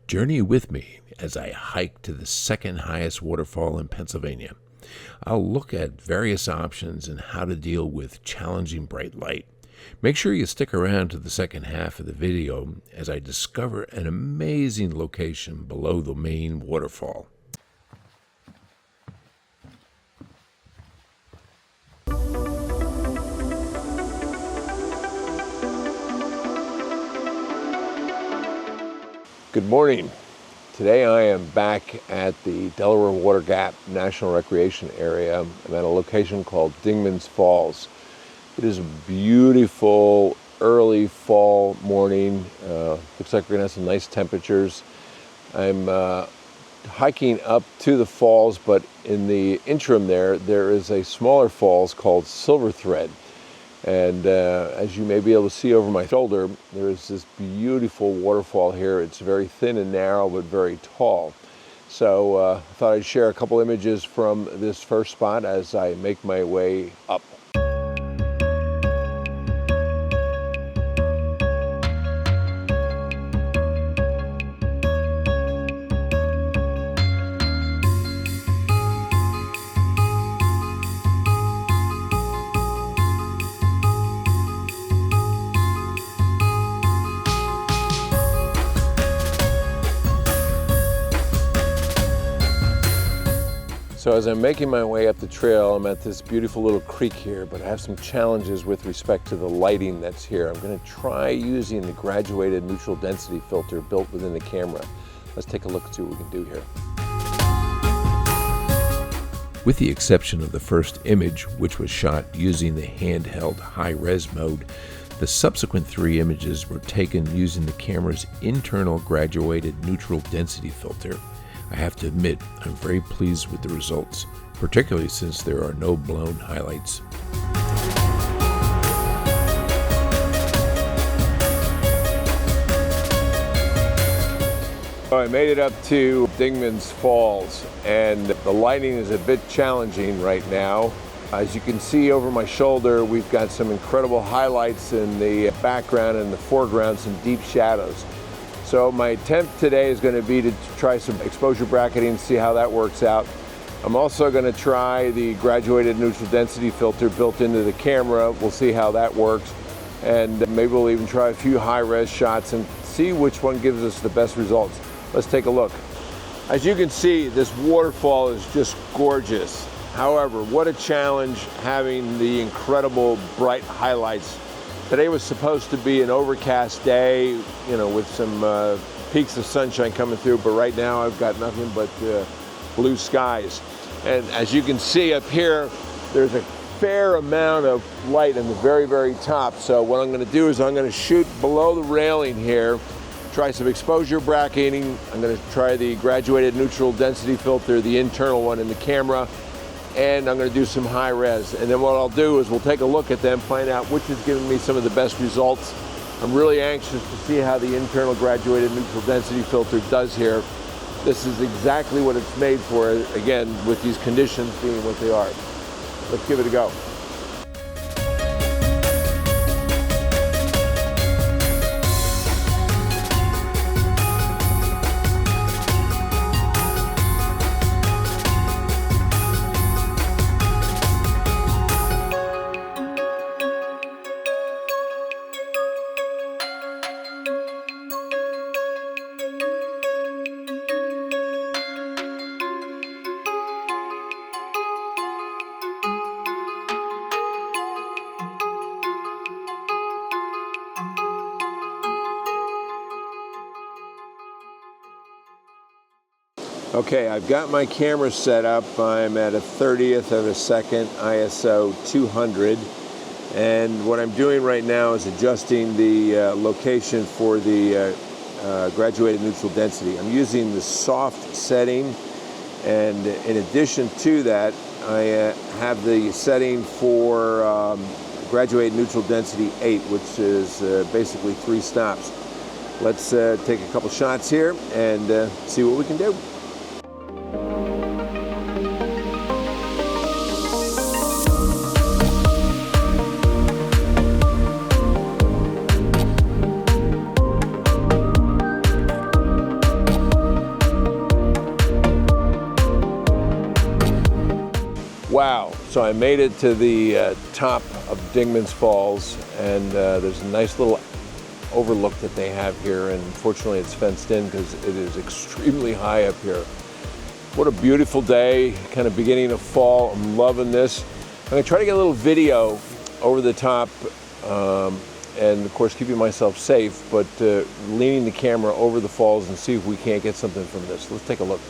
Journey with me as I hike to the second highest waterfall in Pennsylvania. I'll look at various options and how to deal with challenging bright light. Make sure you stick around to the second half of the video as I discover an amazing location below the main waterfall. Good morning. Today I am back at the Delaware Water Gap National Recreation Area. I'm at a location called Dingmans Falls. It is a beautiful early fall morning. Looks like we're gonna have some nice temperatures. I'm hiking up to the falls, but in the interim there is a smaller falls called Silver Thread. And as you may be able to see over my shoulder, there is this beautiful waterfall here. It's very thin and narrow, but very tall. So I thought I'd share a couple images from this first spot as I make my way up. So as I'm making my way up the trail, I'm at this beautiful little creek here, but I have some challenges with respect to the lighting that's here. I'm going to try using the graduated neutral density filter built within the camera. Let's take a look and see what we can do here. With the exception of the first image, which was shot using the handheld high-res mode, the subsequent three images were taken using the camera's internal graduated neutral density filter. I have to admit, I'm very pleased with the results, particularly since there are no blown highlights. I made it up to Dingmans Falls, and the lighting is a bit challenging right now. As you can see over my shoulder, we've got some incredible highlights in the background and the foreground, some deep shadows. So my attempt today is going to be to try some exposure bracketing, see how that works out. I'm also going to try the graduated neutral density filter built into the camera. We'll see how that works. And maybe we'll even try a few high-res shots and see which one gives us the best results. Let's take a look. As you can see, this waterfall is just gorgeous. However, what a challenge having the incredible bright highlights. Today was supposed to be an overcast day, you know, with some peaks of sunshine coming through, but right now I've got nothing but blue skies. And as you can see up here, there's a fair amount of light in the very, very top. So what I'm going to do is I'm going to shoot below the railing here, try some exposure bracketing. I'm going to try the graduated neutral density filter, the internal one in the camera, and I'm going to do some high res. And then what I'll do is we'll take a look at them, find out which is giving me some of the best results. I'm really anxious to see how the internal graduated neutral density filter does here. This is exactly what it's made for, again, with these conditions being what they are. Let's give it a go. Okay, I've got my camera set up. I'm at a 30th of a second, ISO 200. And what I'm doing right now is adjusting the location for the graduated neutral density. I'm using the soft setting, and in addition to that, I have the setting for graduated neutral density 8, which is basically 3 stops. Let's take a couple shots here and see what we can do. Wow, so I made it to the top of Dingmans Falls, and there's a nice little overlook that they have here, and fortunately it's fenced in because it is extremely high up here. What a beautiful day, kind of beginning of fall. I'm loving this. I'm gonna try to get a little video over the top, and of course keeping myself safe, but leaning the camera over the falls and see if we can't get something from this. Let's take a look.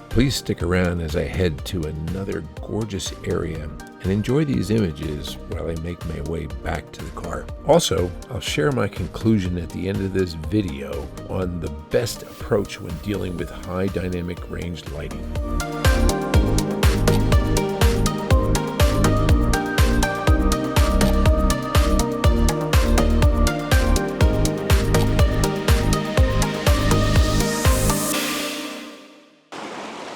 Please stick around as I head to another gorgeous area and enjoy these images while I make my way back to the car. Also, I'll share my conclusion at the end of this video on the best approach when dealing with high dynamic range lighting.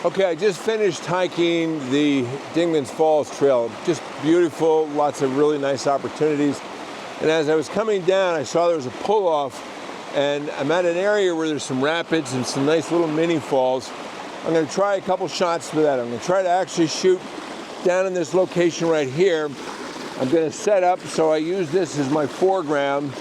Okay, I just finished hiking the Dingmans Falls Trail. Just beautiful, lots of really nice opportunities. And as I was coming down, I saw there was a pull-off, and I'm at an area where there's some rapids and some nice little mini falls. I'm gonna try a couple shots for that. I'm gonna try to actually shoot down in this location right here. I'm gonna set up so I use this as my foreground.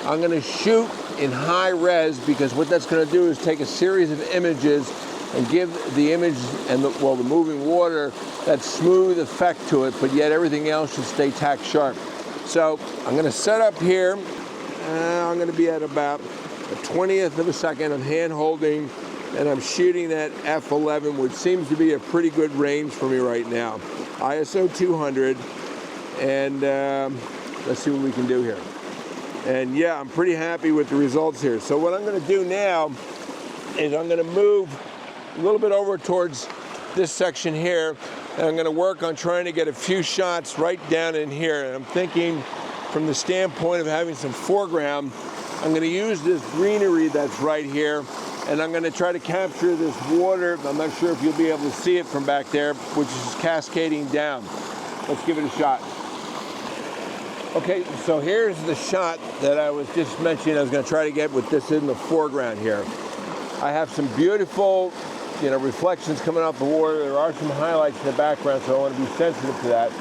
I'm gonna shoot in high res because what that's gonna do is take a series of images and give the image and the moving water that smooth effect to it, but yet everything else should stay tack sharp. So I'm gonna set up here. I'm gonna be at about a 20th of a second of hand holding, and I'm shooting at f11, which seems to be a pretty good range for me right now. ISO 200, and let's see what we can do here. And yeah, I'm pretty happy with the results here. So what I'm gonna do now is I'm gonna move a little bit over towards this section here, and I'm going to work on trying to get a few shots right down in here. And I'm thinking from the standpoint of having some foreground, I'm going to use this greenery that's right here, and I'm going to try to capture this water. I'm not sure if you'll be able to see it from back there, which is cascading down. Let's give it a shot. Okay, so here's the shot that I was just mentioning I was going to try to get with this in the foreground here. I have some beautiful reflections coming off the water. There are some highlights in the background, so I want to be sensitive to that.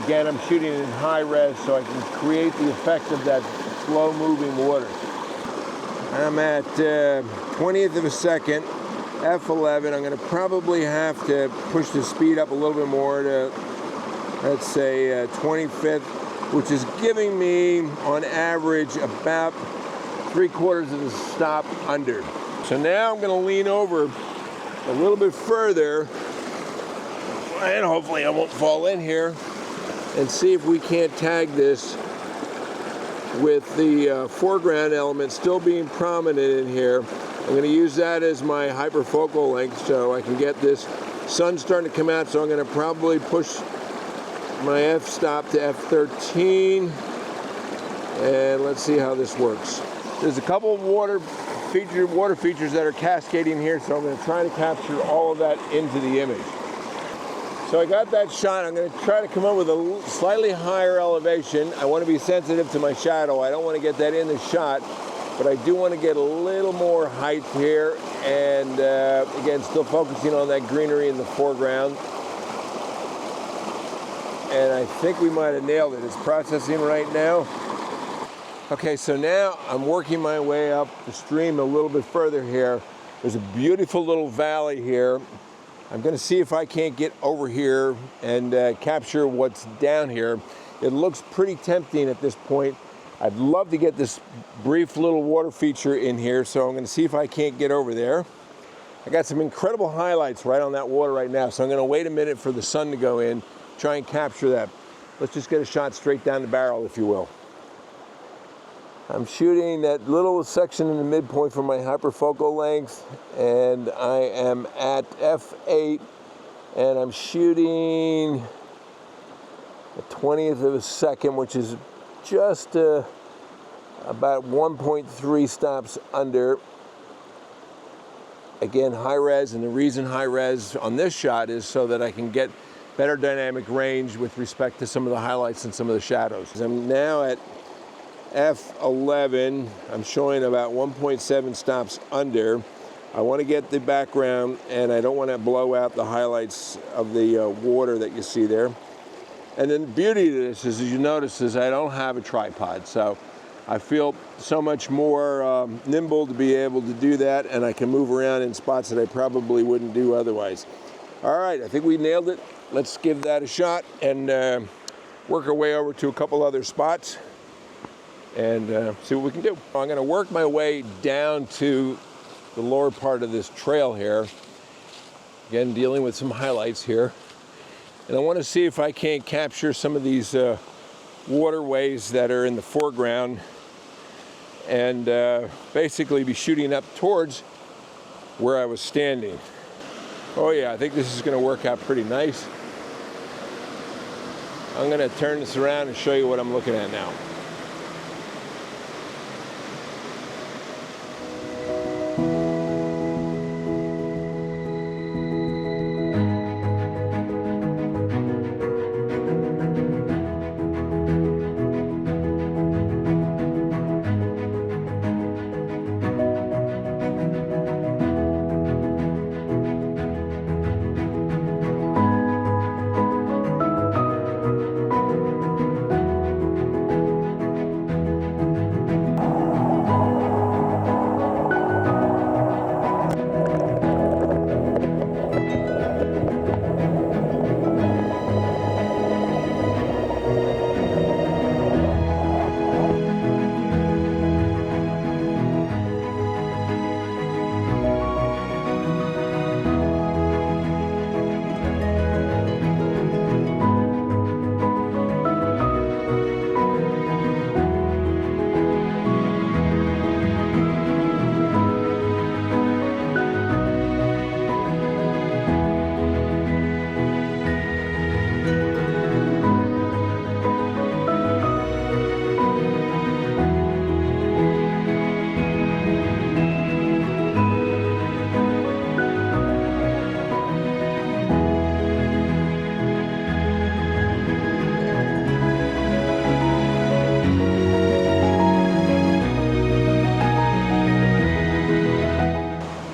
Again, I'm shooting in high res so I can create the effect of that slow moving water. I'm at 20th of a second, f11. I'm going to probably have to push the speed up a little bit more to, let's say, 25th, which is giving me, on average, about 3/4 of a stop under. So now I'm going to lean over a little bit further, and hopefully I won't fall in here, and see if we can't tag this with the foreground element still being prominent in here. I'm going to use that as my hyperfocal length so I can get this sun starting to come out. So I'm going to probably push my f-stop to f13, and let's see how this works. There's a couple of water features that are cascading here, so I'm going to try to capture all of that into the image. So I got that shot. I'm going to try to come up with a slightly higher elevation. I want to be sensitive to my shadow. I don't want to get that in the shot, but I do want to get a little more height here, and again, still focusing on that greenery in the foreground. And I think we might have nailed it. It's processing right now. Okay, so now I'm working my way up the stream a little bit further here. There's a beautiful little valley here. I'm going to see if I can't get over here and capture what's down here. It looks pretty tempting at this point. I'd love to get this brief little water feature in here, so I'm going to see if I can't get over there. I got some incredible highlights right on that water right now, so I'm going to wait a minute for the sun to go in, try and capture that. Let's just get a shot straight down the barrel, if you will. I'm shooting that little section in the midpoint for my hyperfocal length, and I am at f8, and I'm shooting a 20th of a second, which is just about 1.3 stops under. Again, high res, and the reason high res on this shot is so that I can get better dynamic range with respect to some of the highlights and some of the shadows. I'm now at f11. I'm showing about 1.7 stops under. I want to get the background, and I don't want to blow out the highlights of the water that you see there. And then the beauty of this is, as you notice, is I don't have a tripod, so I feel so much more nimble to be able to do that, and I can move around in spots that I probably wouldn't do otherwise. All right, I think we nailed it. Let's give that a shot and work our way over to a couple other spots and see what we can do. I'm going to work my way down to the lower part of this trail here. Again, dealing with some highlights here. And I want to see if I can't capture some of these waterways that are in the foreground and basically be shooting up towards where I was standing. Oh yeah, I think this is going to work out pretty nice. I'm going to turn this around and show you what I'm looking at now.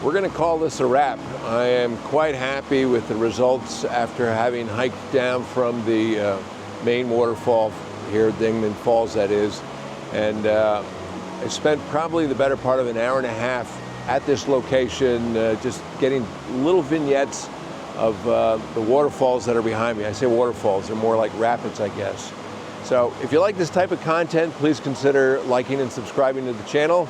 We're going to call this a wrap. I am quite happy with the results after having hiked down from the main waterfall here, Dingmans Falls that is, and I spent probably the better part of an hour and a half at this location just getting little vignettes of the waterfalls that are behind me. I say waterfalls, they're more like rapids, I guess. So if you like this type of content, please consider liking and subscribing to the channel.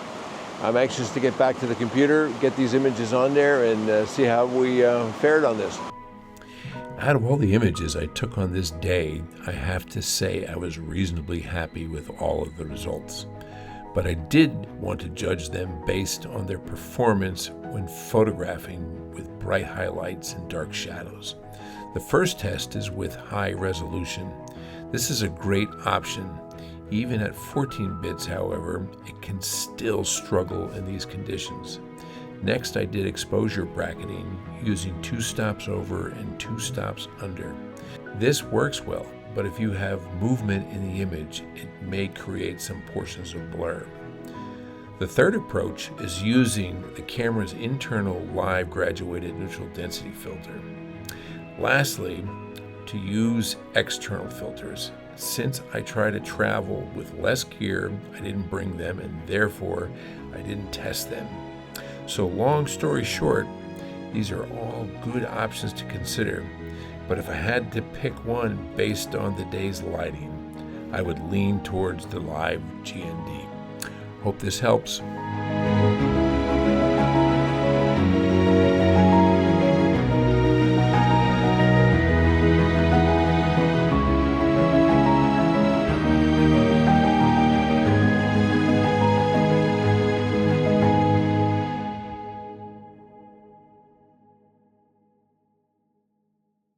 I'm anxious to get back to the computer, get these images on there, and see how we fared on this. Out of all the images I took on this day, I have to say I was reasonably happy with all of the results. But I did want to judge them based on their performance when photographing with bright highlights and dark shadows. The first test is with high resolution. This is a great option. Even at 14 bits, however, it can still struggle in these conditions. Next, I did exposure bracketing using 2 stops over and 2 stops under. This works well, but if you have movement in the image, it may create some portions of blur. The third approach is using the camera's internal live graduated neutral density filter. Lastly, to use external filters. Since I try to travel with less gear, I didn't bring them, and therefore I didn't test them. So long story short, these are all good options to consider, but if I had to pick one based on the day's lighting, I would lean towards the live GND. Hope this helps.